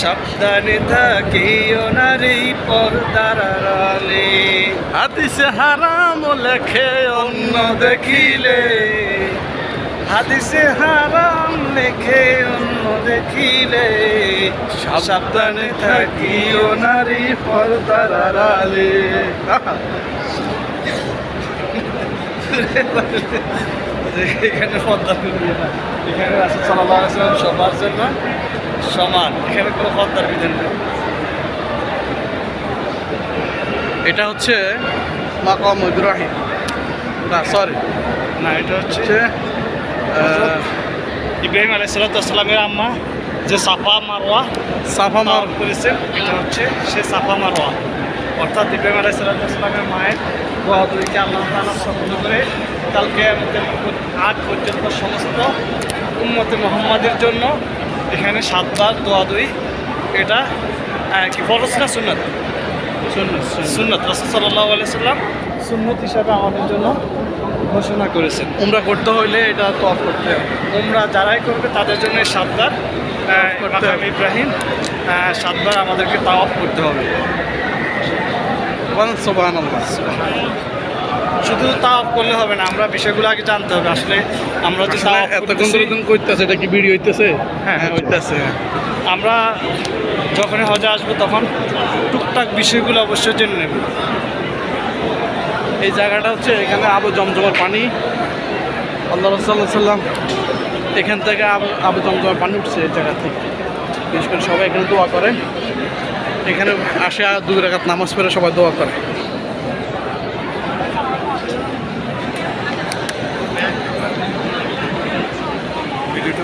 সাবধানে থাকিও নারী পর্দার আড়ালে। হাদিসে হারাম লেখে অন্য দেখিলে, হাদিসে হারাম লেখে অন্য দেখিলে, সাবধানে থাকিও নারী পর্দার আড়ালে। এখানে পর্দা বিধান না, এখানে রাসূল সাল্লাল্লাহু আলাইহি ওয়াসাল্লাম সবার জন্য সমান, এখানে কোনো পর্দার বিধান নেই। এটা হচ্ছে মাকাম ইব্রাহিম, না সরি, না এটা হচ্ছে ইব্রাহিম আলাইহিস সালামের আম্মা যে সাফা মারওয়া সাফা মার করেছেন, এটা হচ্ছে সে সাফা মারওয়া। অর্থাৎ ইব্রাহিম আলাইহিস সালামের মায়ের দোয়াদুইকে আল্লাহ তাআলা পছন্দ করে কালকে আমাদের আজ পর্যন্ত সমস্ত উম্মতে মুহাম্মাদের জন্য এখানে 7 বার দোয়াদুই, এটা কি ফরজ না সুন্নাত? সুন্নাত। রাসূল সাল্লাল্লাহু আলাইহি সাল্লাম সুন্নাত হিসাবে আমাদের জন্য ঘোষণা করেছেন। উমরা করতে হইলে এটা তো অফ করতে হবে। উমরা যারাই করবে তাদের জন্য 7 বার মাকাম ইব্রাহিম 7 বার আমাদেরকে তাওয়াফ করতে হবে। সুবহানাল্লাহ। শুধু তাওয়াফ করলে হবে না, আমরা বিষয়গুলো আগে জানতে হবে। আসলে আমরা যে তাওয়াফ এতক্ষণ ধরে তুমি কইতেছে, এটা কি ভিডিও হইতেছে? হ্যাঁ হইতেছে। আমরা যখনই হজে আসবো তখন টুকটাক বিষয়গুলো অবশ্যই জেনে নেব। এই জায়গাটা হচ্ছে, এখানে আবু জমজমের পানি, আল্লাহ রাসূলুল্লাহ সাল্লাম এখান থেকে আবু জমজমের পানি উঠছে এই জায়গা থেকে। বিশেষ করে সবাই এখানে দোয়া করে, এখানে আসে আর 2 রাকাত নামাজ পড়ে সবাই দোয়া করে। ভিডিওটা